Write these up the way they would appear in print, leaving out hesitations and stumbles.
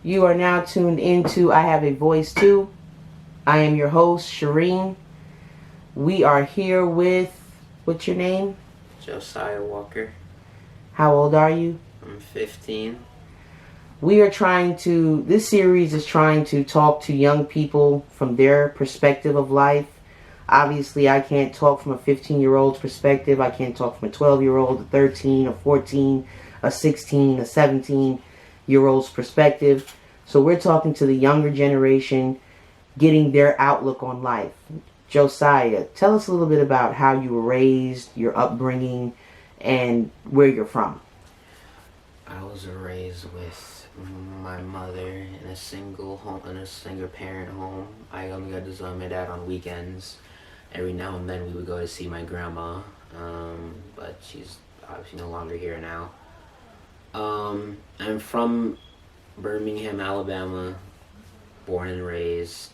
You are now tuned into I Have a Voice Too. I am your host, Shireen. We are here with, what's your name? Josiah Walker. How old are you? I'm 15. This series is trying to talk to young people from their perspective of life. Obviously, I can't talk from a 15-year-old's perspective. I can't talk from a 12-year-old, a 13, a 14, a 16, a 17-year-old's perspective. So we're talking to the younger generation, getting their outlook on life. Josiah, tell us a little bit about how you were raised, your upbringing, and where you're from. I was raised with my mother in a single parent home. I only got to visit my dad on weekends. Every now and then we would go to see my grandma, but she's obviously no longer here now. I'm from Birmingham, Alabama, born and raised,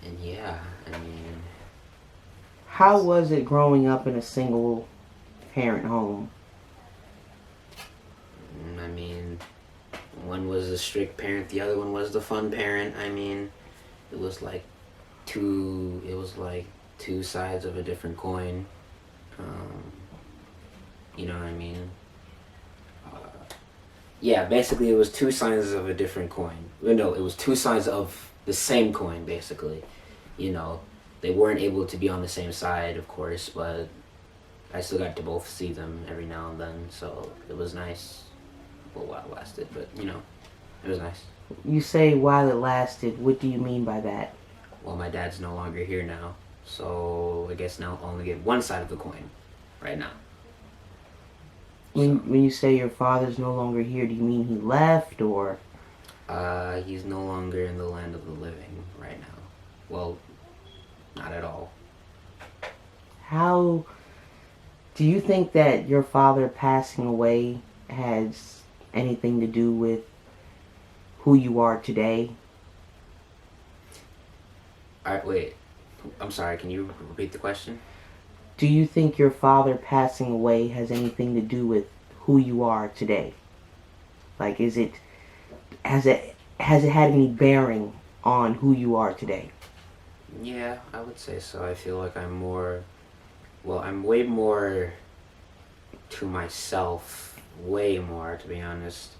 and yeah, I mean... How was it growing up in a single parent home? I mean, one was a strict parent, the other one was the fun parent. I mean, it was like two sides of a different coin. You know what I mean? Yeah, basically it was two sides of a different coin. No, it was two sides of the same coin, basically. You know, they weren't able to be on the same side, of course, but I still got to both see them every now and then, so it was nice. Well, while it lasted, but, you know, it was nice. You say while it lasted. What do you mean by that? Well, my dad's no longer here now, so I guess now I'll only get one side of the coin right now. When you say your father's no longer here, do you mean he left, or? He's no longer in the land of the living right now. Well, not at all. How do you think that your father passing away has anything to do with who you are today? Alright, wait. I'm sorry, can you repeat the question? Do you think your father passing away has anything to do with who you are today? Like, has it had any bearing on who you are today? Yeah, I would say so. I feel like I'm way more to myself, way more, to be honest,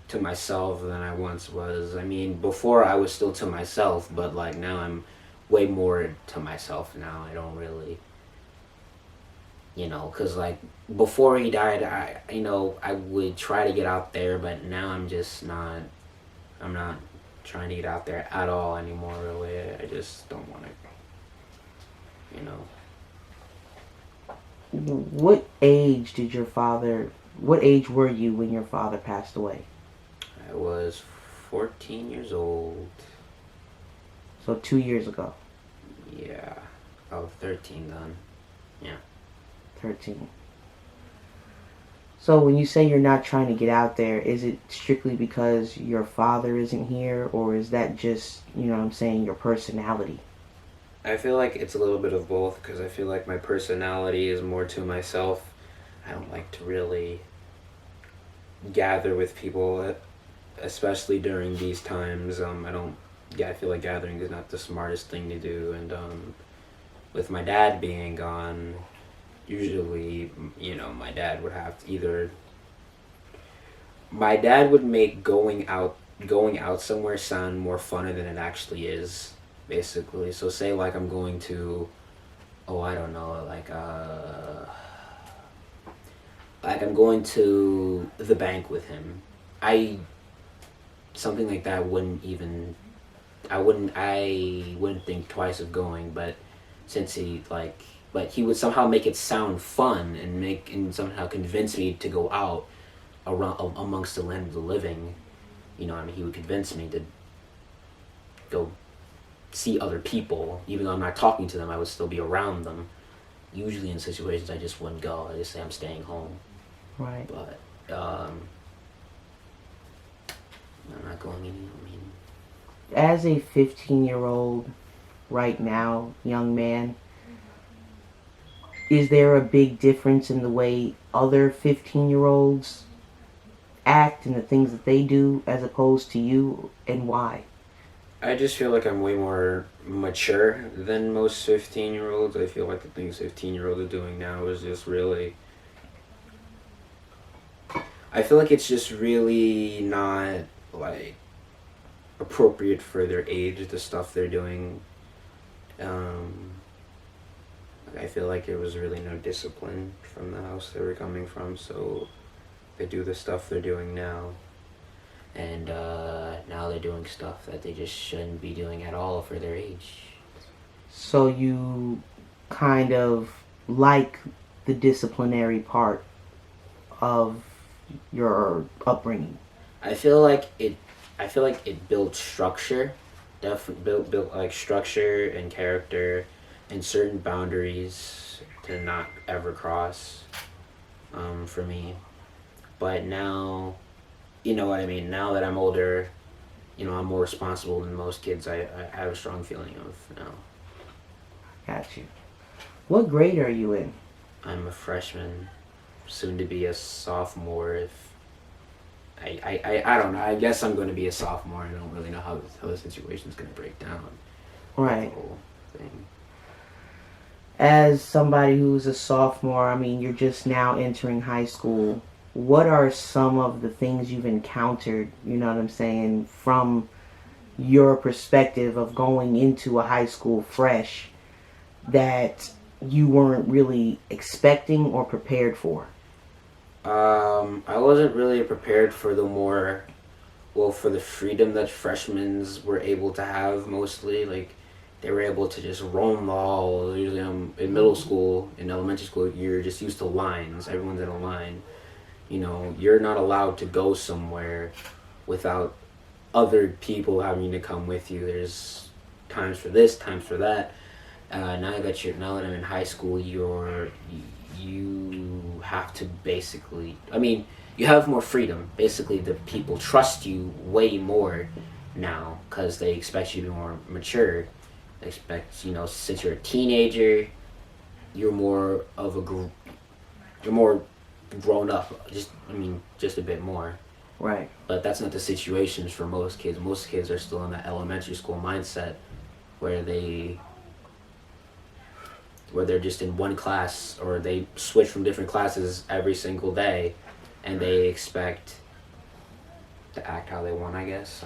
to myself than I once was. I mean, before I was still to myself, but like now I'm way more to myself now. I don't really, you know, because like before he died, I would try to get out there, but now I'm not trying to get out there at all anymore, really. I just don't want to, you know. What age were you when your father passed away? I was 14 years old. So 2 years ago. Yeah, I was 13 then. Yeah. 13. So when you say you're not trying to get out there, is it strictly because your father isn't here, or is that just, you know what I'm saying, your personality? I feel like it's a little bit of both, because I feel like my personality is more to myself. I don't like to really gather with people, especially during these times. I feel like gathering is not the smartest thing to do, and with my dad being gone, usually, you know, my dad would make going out somewhere sound more funner than it actually is, basically. So say like I'm going to, I don't know, like I'm going to the bank with him. Something like that I wouldn't think twice of going, but since but he would somehow make it sound fun and somehow convince me to go out around amongst the land of the living. You know, I mean, he would convince me to go see other people, even though I'm not talking to them. I would still be around them. Usually in situations I just wouldn't go. I just say I'm staying home. Right. But I'm not going anywhere. I mean, as a 15-year-old right now, young man, is there a big difference in the way other 15-year-olds act and the things that they do as opposed to you, and why? I just feel like I'm way more mature than most 15-year-olds. I feel like the things 15-year-olds are doing now is just really. I feel like it's just really not, like, appropriate for their age, the stuff they're doing. Um, I feel like there was really no discipline from the house they were coming from, so they do the stuff they're doing now. And now they're doing stuff that they just shouldn't be doing at all for their age. So you kind of like the disciplinary part of your upbringing. I feel like it. I feel like it built structure, built like structure and character, and certain boundaries to not ever cross. For me, but now, you know what I mean. Now that I'm older, I'm more responsible than most kids. I have a strong feeling of now. Got you. What grade are you in? I'm a freshman, soon to be a sophomore. If I don't know. I guess I'm going to be a sophomore. I don't really know how the situation's going to break down. Right. The whole thing. As somebody who's a sophomore, I mean, you're just now entering high school. What are some of the things you've encountered, you know what I'm saying, from your perspective of going into a high school fresh that you weren't really expecting or prepared for? I wasn't really prepared for for the freedom that freshmen were able to have mostly. Like, they were able to just roam the halls. Usually, in middle school, in elementary school, you're just used to lines. Everyone's in a line. You're not allowed to go somewhere without other people having to come with you. There's times for this, times for that. Now that I'm in high school, you have to basically. I mean, you have more freedom. Basically, the people trust you way more now because they expect you to be more mature. They expect, since you're a teenager, you're more of you're more grown up. Just a bit more. Right. But that's not the situations for most kids. Most kids are still in that elementary school mindset where they're just in one class, or they switch from different classes every single day, and they expect to act how they want, I guess.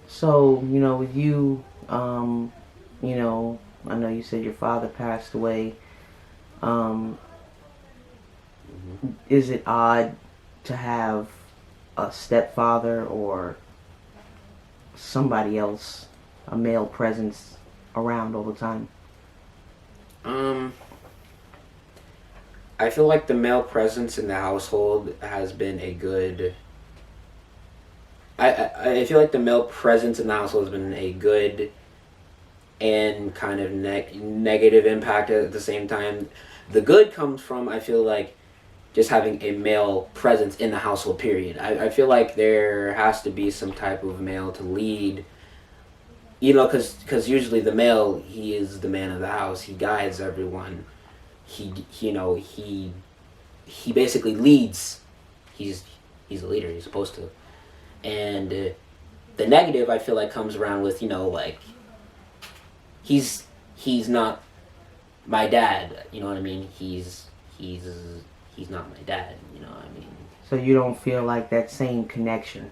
So, with you, I know you said your father passed away. Is it odd to have a stepfather or somebody else, a male presence around all the time? I feel like the male presence in the household has been a good. I feel like the male presence in the household has been a good and kind of negative impact at the same time. The good comes from, I feel like, just having a male presence in the household, period. I feel like there has to be some type of male to lead, because usually the male, he is the man of the house. He guides everyone. He basically leads. He's a leader. He's supposed to. And the negative, I feel like, comes around with, like, he's not my dad. You know what I mean? He's not my dad. You know what I mean? So you don't feel like that same connection?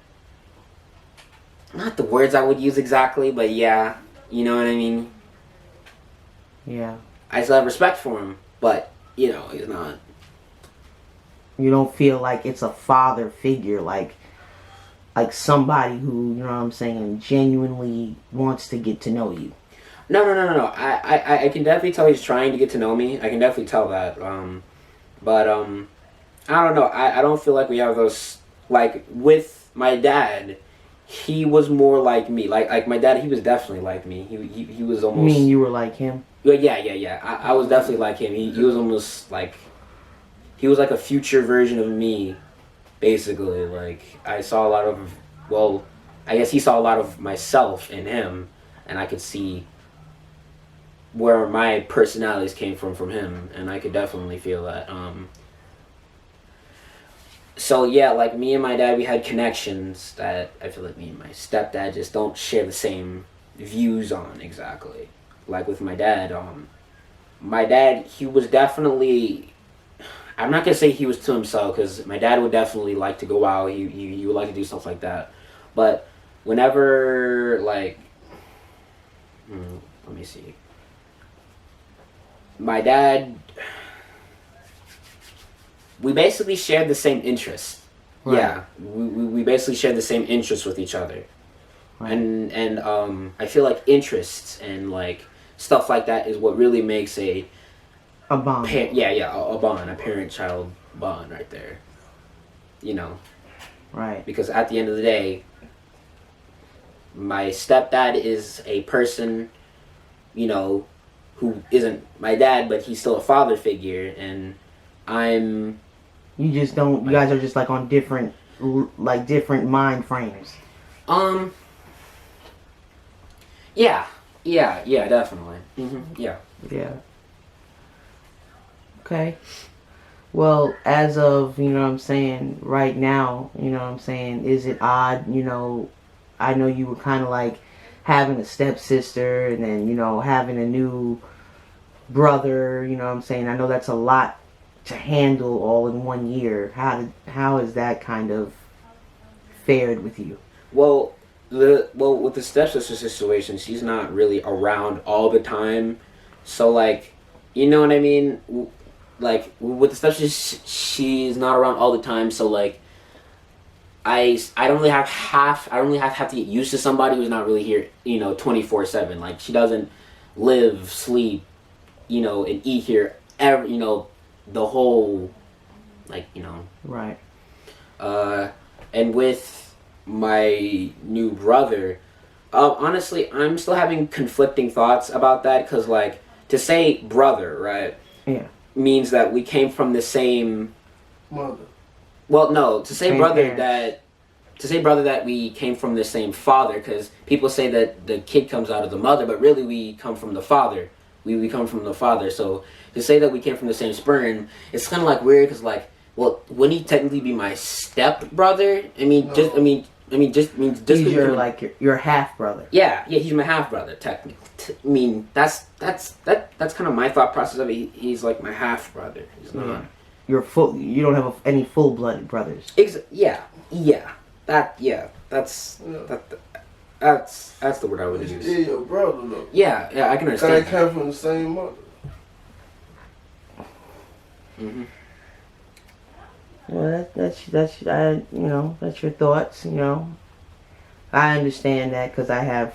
Not the words I would use exactly, but yeah, you know what I mean? Yeah. I still have respect for him, but, he's not. You don't feel like it's a father figure, like somebody who, you know what I'm saying, genuinely wants to get to know you? No. I can definitely tell he's trying to get to know me. I can definitely tell that. But I don't know. I don't feel like we have those, like, with my dad. He was more like me. Like my dad, he was definitely like me. He was almost. You mean you were like him? Yeah. I was definitely like him. He was almost like. He was like a future version of me, basically. Like, I saw a lot of. Well, I guess he saw a lot of myself in him, and I could see where my personalities came from him, and I could definitely feel that. So yeah, like me and my dad, we had connections that I feel like me and my stepdad just don't share the same views on exactly. Like with my dad, he was definitely. I'm not gonna say he was to himself because my dad would definitely like to go out. He would like to do stuff like that, but whenever like, let me see. My dad, we basically shared the same interests. Right. Yeah, we basically shared the same interests with each other, Right. and I feel like interests and like stuff like that is what really makes a bond. a bond, a parent-child bond right there. You know, Right. because at the end of the day, my stepdad is a person, you know, who isn't my dad, but he's still a father figure, and I'm. You just don't. You guys are just like on different, like different mind frames. Yeah, definitely. Yeah. Yeah. Okay. Well, as of, you know what I'm saying, right now, you know what I'm saying, is it odd, you know, I know you were kind of like having a stepsister and then, you know, having a new brother, you know what I'm saying? I know that's a lot to handle all in one year. How has that kind of fared with you? Well, with the stepsister situation, she's not really around all the time, so like, you know what I mean. Like with the stepsister, she's not around all the time, so like, I don't really have to get used to somebody who's not really here, you know, 24/7. Like she doesn't live, sleep, you know, and eat here every, you know, the whole, like, you know. Right. And with my new brother, honestly, I'm still having conflicting thoughts about that because, like, to say brother, right? Yeah. Means that we came from the same mother. Well, no, to say Same brother parents. that we came from the same father, because people say that the kid comes out of the mother, but really we come from the father. We come from the father. So to say that we came from the same sperm, it's kind of like weird, because like, well, wouldn't he technically be my step brother? I mean, No. just He's your half brother. Yeah, he's my half brother. Technically, I mean, that's kind of my thought process of it. He's like my half brother. He's not. Yeah. You don't have any full blooded brothers. Yeah. That's the word I would He's use. still your brother though. Yeah, I can They understand. came from the same mother. Mm-hmm. Well, that's that's your thoughts. You know, I understand that because I have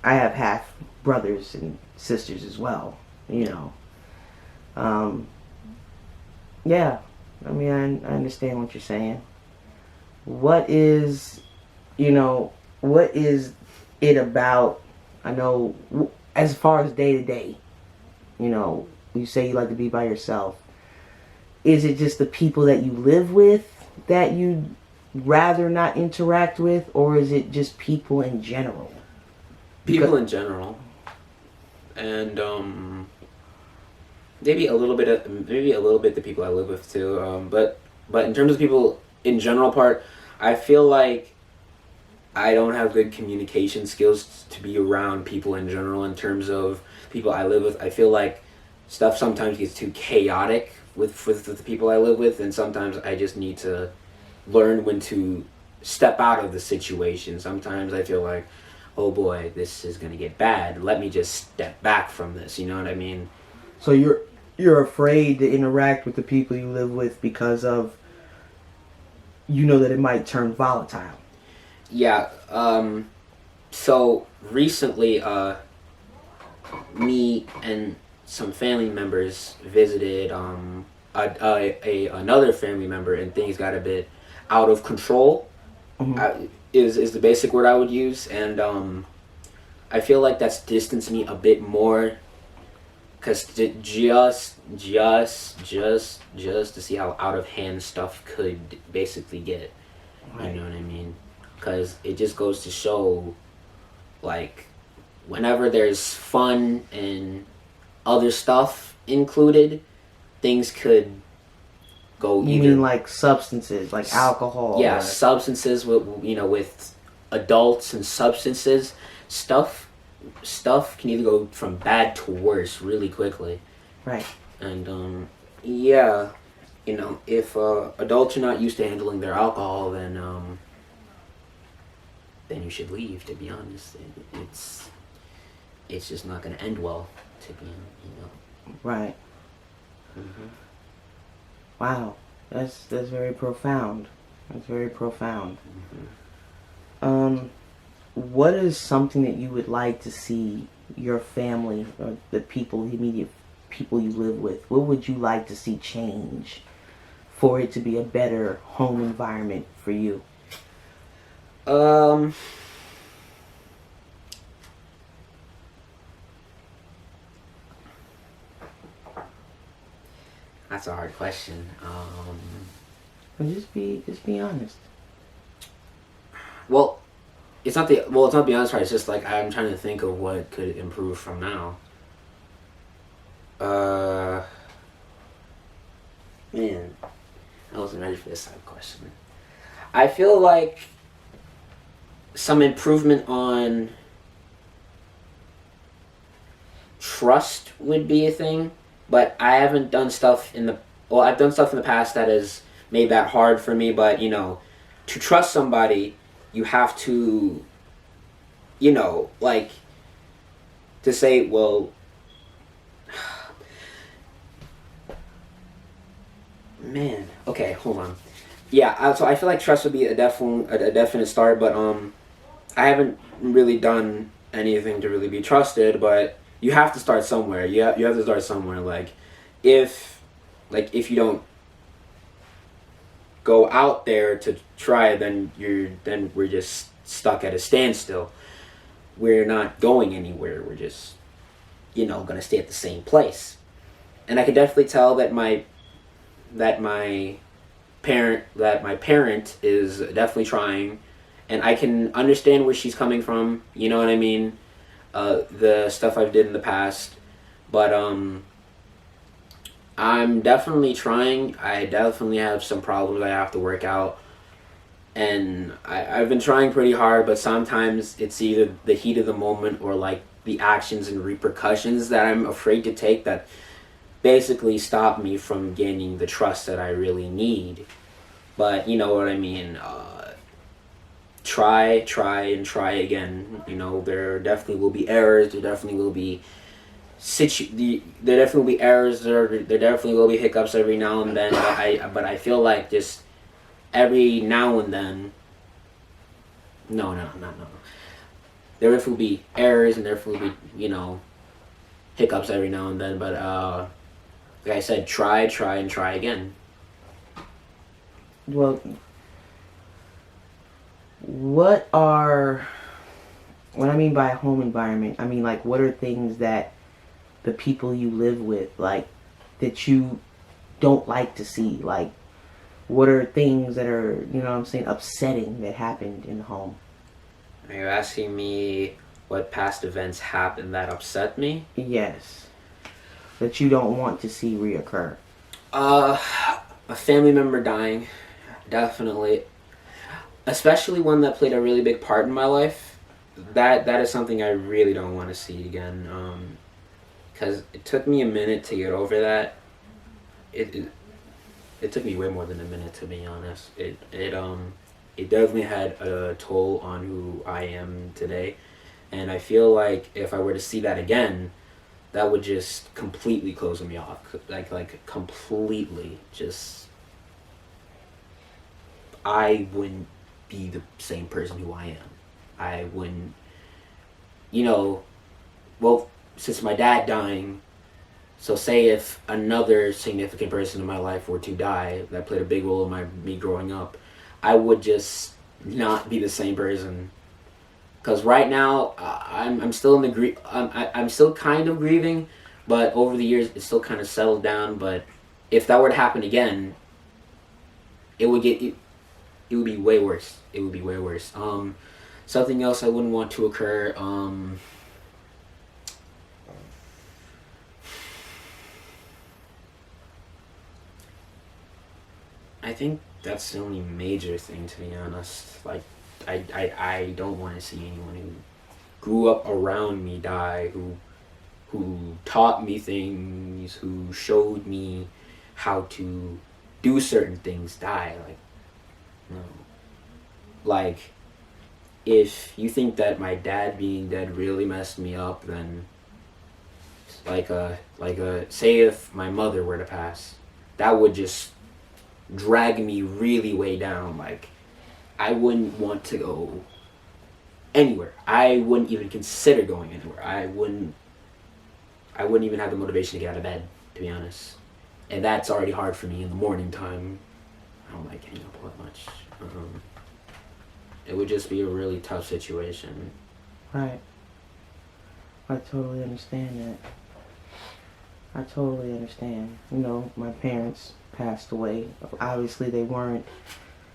half brothers and sisters as well. You know, yeah. I mean, I understand what you're saying. What is it about? I know as far as day to day. You know, you say you like to be by yourself. Is it just the people that you live with that you'd rather not interact with, or is it just people in general? People in general, and maybe a little bit the people I live with too. But in terms of people in general part, I feel like I don't have good communication skills to be around people in general. In terms of people I live with, I feel like stuff sometimes gets too chaotic with the people I live with, and sometimes I just need to learn when to step out of the situation. Sometimes I feel like, oh boy, this is gonna get bad. Let me just step back from this. You know what I mean? So you're afraid to interact with the people you live with because of that it might turn volatile. Yeah. So recently, me and some family members visited another family member, and things got a bit out of control. Mm-hmm. Is the basic word I would use, and I feel like that's distanced me a bit more, because just to see how out of hand stuff could basically get. Right. You know what I mean? Because it just goes to show, like, whenever there's fun and other stuff included, things could go You either. mean like substances, like alcohol? Yeah, or- substances with with adults and substances. Stuff can either go from bad to worse really quickly. Right. And yeah, if adults are not used to handling their alcohol, then you should leave. To be honest, it's just not going to end well. To be Right. Mm-hmm. Wow. That's very profound. That's very profound. Mm-hmm. What is something that you would like to see your family or the people, the immediate people you live with, what would you like to see change for it to be a better home environment for you? That's a hard question. Well, just be honest. Well, it's not the honest part. It's just like I'm trying to think of what could improve from now. Man, I wasn't ready for this type of question. I feel like some improvement on trust would be a thing, but I haven't done stuff I've done stuff in the past that has made that hard for me, but to trust somebody, you have to, like, to say, well, man, okay, hold on. Yeah, so I feel like trust would be a definite start, but I haven't really done anything to really be trusted, but you have to start somewhere. You have to start somewhere. Like if you don't go out there to try, then we're just stuck at a standstill. We're not going anywhere. We're just gonna stay at the same place. And I can definitely tell that my parent is definitely trying, and I can understand where she's coming from. You know what I mean? The stuff I've did in the past, but I'm definitely trying. I definitely have some problems I have to work out, and I've been trying pretty hard, but sometimes it's either the heat of the moment or like the actions and repercussions that I'm afraid to take that basically stop me from gaining the trust that I really need. But you know what I mean. Try and try again. There definitely will be errors. There definitely will be there definitely will be errors. There definitely will be hiccups every now and then. But I feel like just every now and then. No. There will be errors and there will be hiccups every now and then. But like I said, try and try again. Well, what I mean by home environment, I mean like what are things that the people you live with, like, that you don't like to see? Like, what are things that are, what I'm saying, upsetting that happened in the home? Are you asking me what past events happened that upset me? Yes. That you don't want to see reoccur. A family member dying, definitely. Especially one that played a really big part in my life. That is something I really don't want to see again. Because it took me a minute to get over that. It took me way more than a minute, to be honest. It definitely had a toll on who I am today, and I feel like if I were to see that again, that would just completely close me off. Like completely. Just I wouldn't be the same person who I am. I wouldn't, well, since my dad dying, so say if another significant person in my life were to die that played a big role in me growing up, I would just not be the same person. Because right now, I'm still in I'm still kind of grieving, but over the years it's still kind of settled down. But if that were to happen again, it would be way worse. It would be way worse. Something else I wouldn't want to occur. I think that's the only major thing, to be honest. Like, I don't want to see anyone who grew up around me die, who taught me things, who showed me how to do certain things die. Like, no. Like, if you think that my dad being dead really messed me up, then say if my mother were to pass, that would just drag me really way down. Like, I wouldn't want to go anywhere. I wouldn't even consider going anywhere. I wouldn't even have the motivation to get out of bed, to be honest. And that's already hard for me in the morning time. I don't like getting up all that much. It would just be a really tough situation. Right. I totally understand that. I totally understand. You know, my parents passed away. Obviously,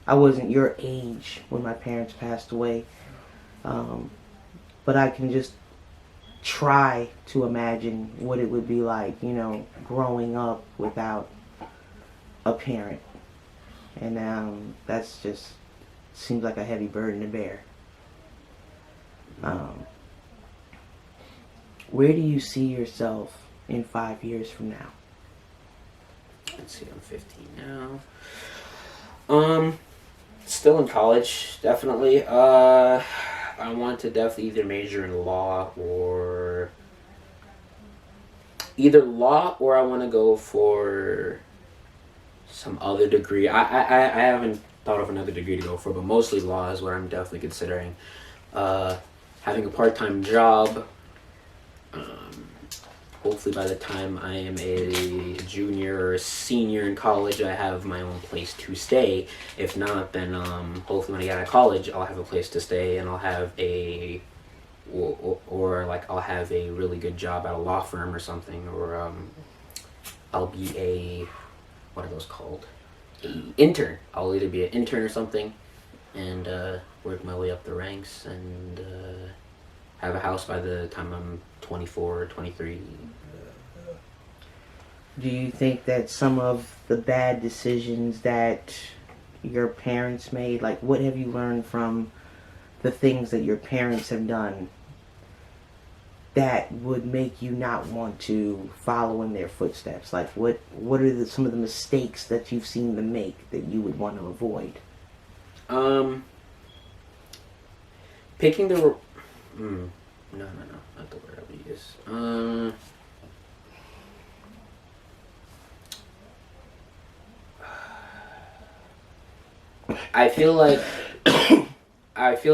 I wasn't your age when my parents passed away. But I can just try to imagine what it would be like, you know, growing up without a parent. And that's just seems like a heavy burden to bear. Where do you see yourself in 5 years from now? Let's see, I'm 15 now. Still in college, definitely. I want to definitely either major in law or I want to go for some other degree. I haven't thought of another degree to go for, but mostly law is what I'm definitely considering. Having a part-time job. Hopefully by the time I am a junior or a senior in college, I have my own place to stay. If not, then hopefully when I get out of college, I'll have a place to stay, and I'll have I'll have a really good job at a law firm or something, or I'll be what are those called? An intern. I'll either be an intern or something, and work my way up the ranks, and have a house by the time I'm 24 or 23. Do you think that some of the bad decisions that your parents made, like what have you learned from the things that your parents have done that would make you not want to follow in their footsteps? Like what are some of the mistakes that you've seen them make that you would want to avoid? Picking the no, not the word I would use. I feel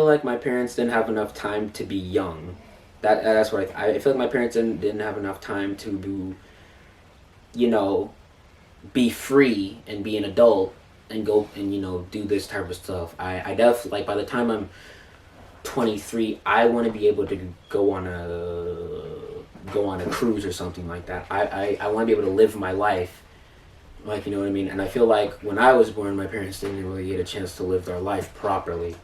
like my parents didn't have enough time to be young. That's what I feel like my parents didn't have enough time to, you know, be free and be an adult and go and, you know, do this type of stuff. I definitely, like, by the time I'm 23, I want to be able to go on a cruise or something like that. I want to be able to live my life. Like, you know what I mean? And I feel like when I was born, my parents didn't really get a chance to live their life properly.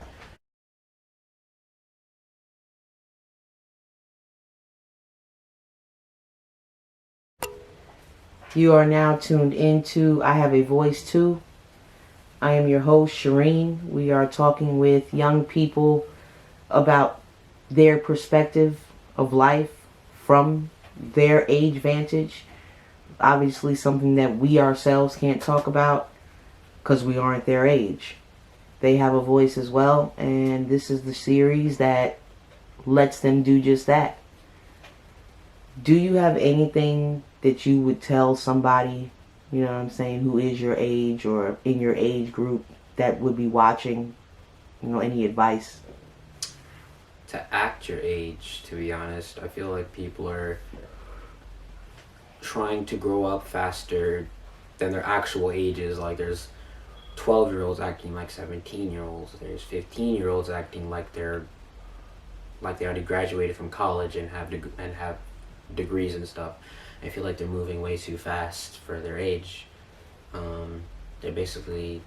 You are now tuned into I Have a Voice Too. I am your host, Shireen. We are talking with young people about their perspective of life from their age vantage. Obviously something that we ourselves can't talk about because we aren't their age. They have a voice as well, and this is the series that lets them do just that. Do you have anything that you would tell somebody, you know what I'm saying, who is your age or in your age group that would be watching, you know, any advice? To act your age, to be honest. I feel like people are trying to grow up faster than their actual ages. Like, there's 12-year-olds acting like 17-year-olds. There's 15-year-olds acting like they already graduated from college and have degrees and stuff. I feel like they're moving way too fast for their age. They're basically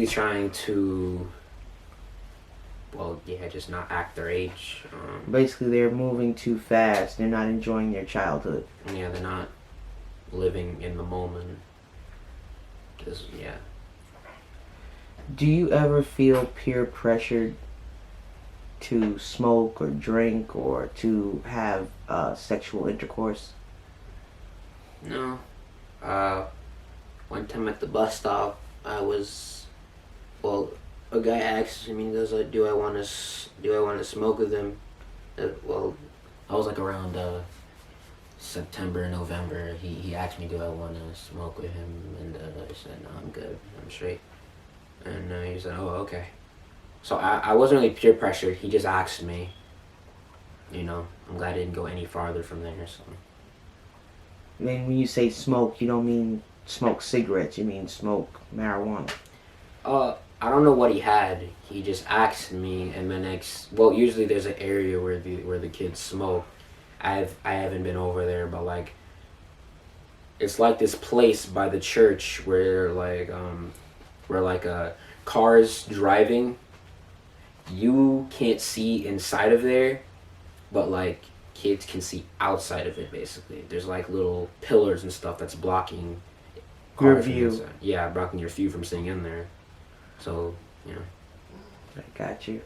trying to, well, yeah, just not act their age. Basically, they're moving too fast. They're not enjoying their childhood. Yeah, they're not living in the moment. Cause yeah. Do you ever feel peer pressured to smoke or drink or to have sexual intercourse? No. One time at the bus stop, well, a guy asked me, goes, "Do I want to smoke with him?" Well, I was like around September, November. He asked me, "Do I want to smoke with him?" And I said, "No, I'm good. I'm straight." And he said, "Oh, okay." So I wasn't really peer pressured. He just asked me. I'm glad I didn't go any farther from there. So. Then when you say smoke, you don't mean smoke cigarettes. You mean smoke marijuana. I don't know what he had. He just asked me, and then usually there's an area where the kids smoke. I haven't been over there, but like, it's like this place by the church where cars driving, you can't see inside of there, but like kids can see outside of it. Basically, there's like little pillars and stuff that's blocking Your cars from view. inside. Yeah, blocking your view from seeing in there. So yeah. I got you.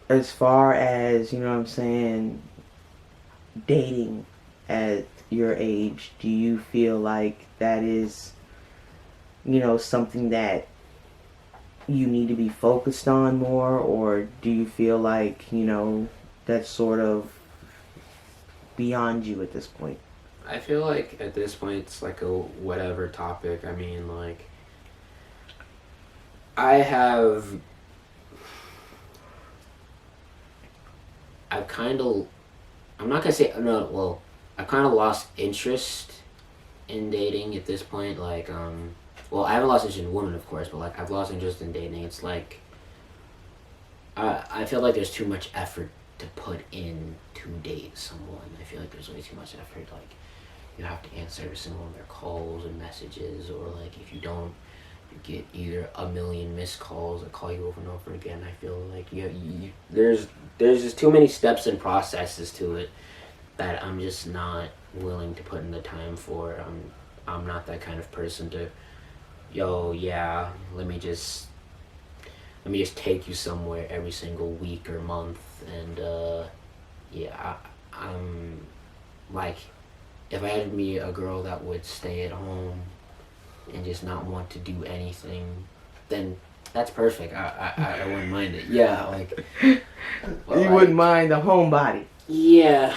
As far as, you know what I'm saying, dating at your age, do you feel like that is, something that you need to be focused on more, or do you feel like, that's sort of beyond you at this point? I feel like at this point it's like a whatever topic. I mean, like, I'm not gonna say, no, well, I've kind of lost interest in dating at this point. Like, well, I haven't lost interest in women, of course, but like, I've lost interest in dating. It's like, I feel like there's too much effort to put in to date someone. I feel like there's way too much effort. Like, you have to answer every single one of their calls and messages, or like if you don't, you get either a million missed calls that call you over and over again. I feel like there's just too many steps and processes to it that I'm just not willing to put in the time for. I'm not that kind of person to, let me just take you somewhere every single week or month, and I'm like, if I had to meet a girl that would stay at home and just not want to do anything, then that's perfect. I wouldn't mind it. Yeah, like, You wouldn't mind a homebody. Yeah.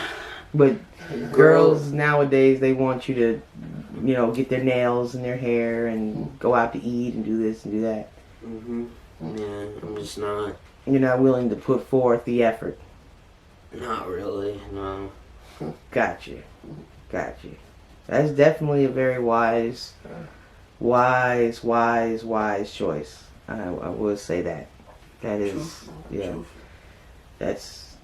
But girls nowadays, they want you to, get their nails and their hair and go out to eat and do this and do that. Mhm. Yeah, I'm just not. You're not willing to put forth the effort. Not really. No. Got you. That's definitely a very wise choice. I will say that. That is, Truthful. yeah. Truthful. That's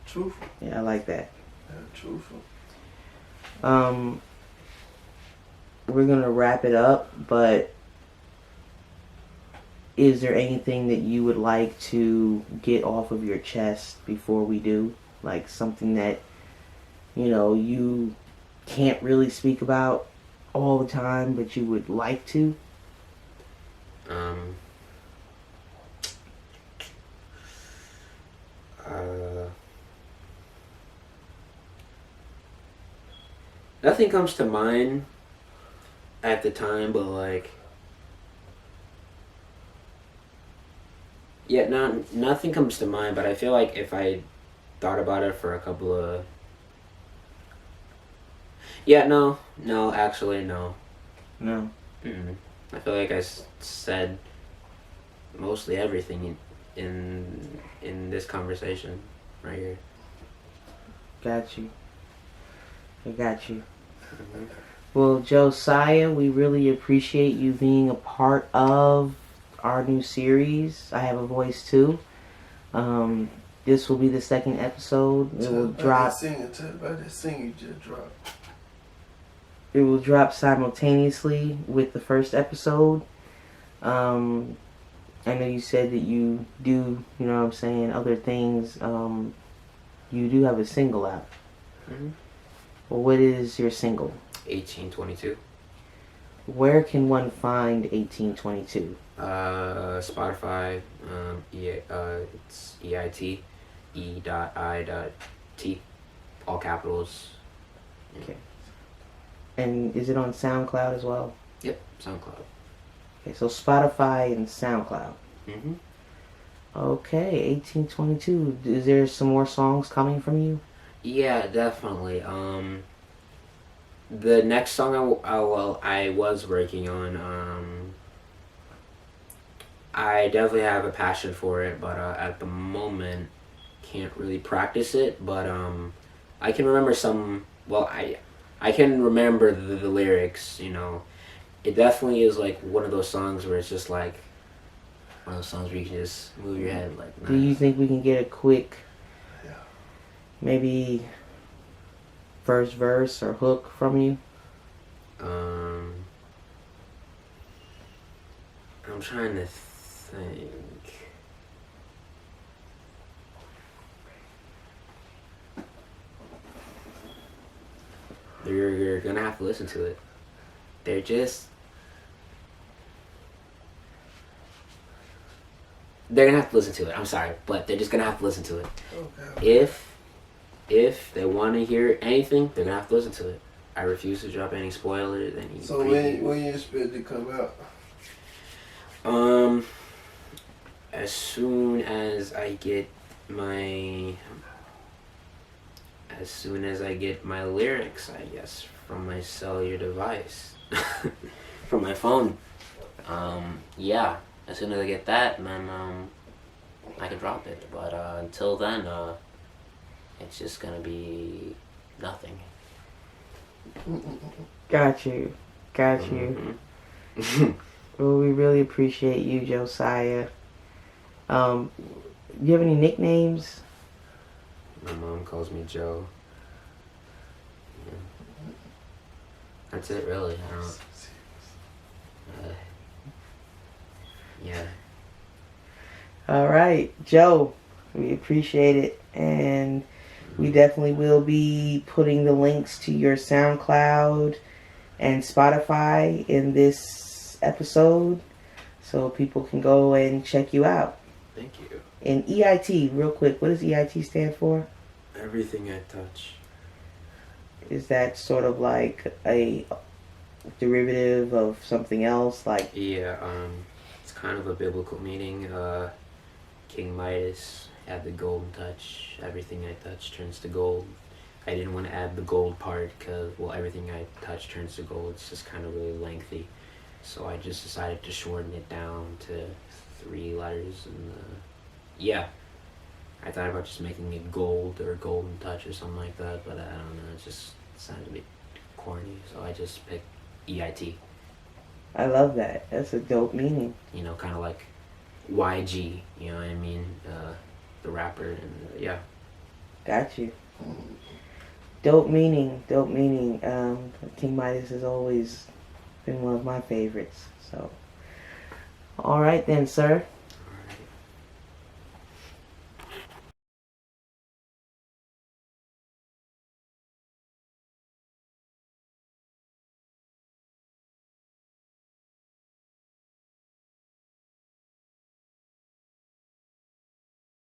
Truthful. yeah. I like that. Yeah, truthful. We're gonna wrap it up, but is there anything that you would like to get off of your chest before we do? Like something that, you can't really speak about all the time, but you would like to? Nothing comes to mind at the time, but like, yeah, nothing comes to mind, but I feel like if I thought about it for a couple of, actually, no. No. Mm-mm. I feel like I said mostly everything in this conversation right here. Got you. I got you. Mm-hmm. Well, Josiah, we really appreciate you being a part of our new series. I Have a Voice Too. This will be the second episode. It will drop. Tell about that singing you just dropped. It will drop simultaneously with the first episode. I know you said that you do, other things. You do have a single out. Mm-hmm. Well, what is your single? 1822. Where can one find 1822? Spotify, it's EIT, E.I.T, all capitals. Okay. And is it on SoundCloud as well? Yep, SoundCloud. Okay, so Spotify and SoundCloud. Mm-hmm. Okay, 1822. Is there some more songs coming from you? Yeah, definitely. The next song I was working on, I definitely have a passion for it, but at the moment can't really practice it. But I can remember some. Well, I can remember the lyrics. You know, it definitely is like one of those songs where it's just like one of those songs where you can just move your head like. Nice. Do you think we can get a quick, Yeah. maybe first verse or hook from you? I'm trying to think. You're gonna have to listen to it. They're gonna have to listen to it. I'm sorry, but they're just gonna have to listen to it. Okay. If they want to hear anything, they're gonna have to listen to it. I refuse to drop any spoilers. Any So previews. when you expect to come out? As soon as I get my lyrics, I guess, from my cellular device, from my phone. Yeah, as soon as I get that, then I can drop it. But until then, it's just gonna be nothing. Got you. Mm-hmm. Well, we really appreciate you, Josiah. Do you have any nicknames? My mom calls me Joe. Yeah. That's it, really. I don't. Yeah. All right, Joe. We appreciate it, and we definitely will be putting the links to your SoundCloud and Spotify in this episode, so people can go and check you out. Thank you. And EIT, real quick, what does EIT stand for? Everything I touch. Is that sort of like a derivative of something else? Like, Yeah, it's kind of a biblical meaning. King Midas had the golden touch. Everything I touch turns to gold. I didn't want to add the gold part because, well, everything I touch turns to gold. It's just kind of really lengthy. So I just decided to shorten it down to 3 letters. And yeah, I thought about just making it gold or golden touch or something like that, but I don't know. It just sounded a bit corny. So I just picked EIT. I love that. That's a dope meaning. You know, kind of like YG, you know what I mean? The rapper, and yeah. Got you. Dope meaning. King Midas has always been one of my favorites. So, all right then, sir.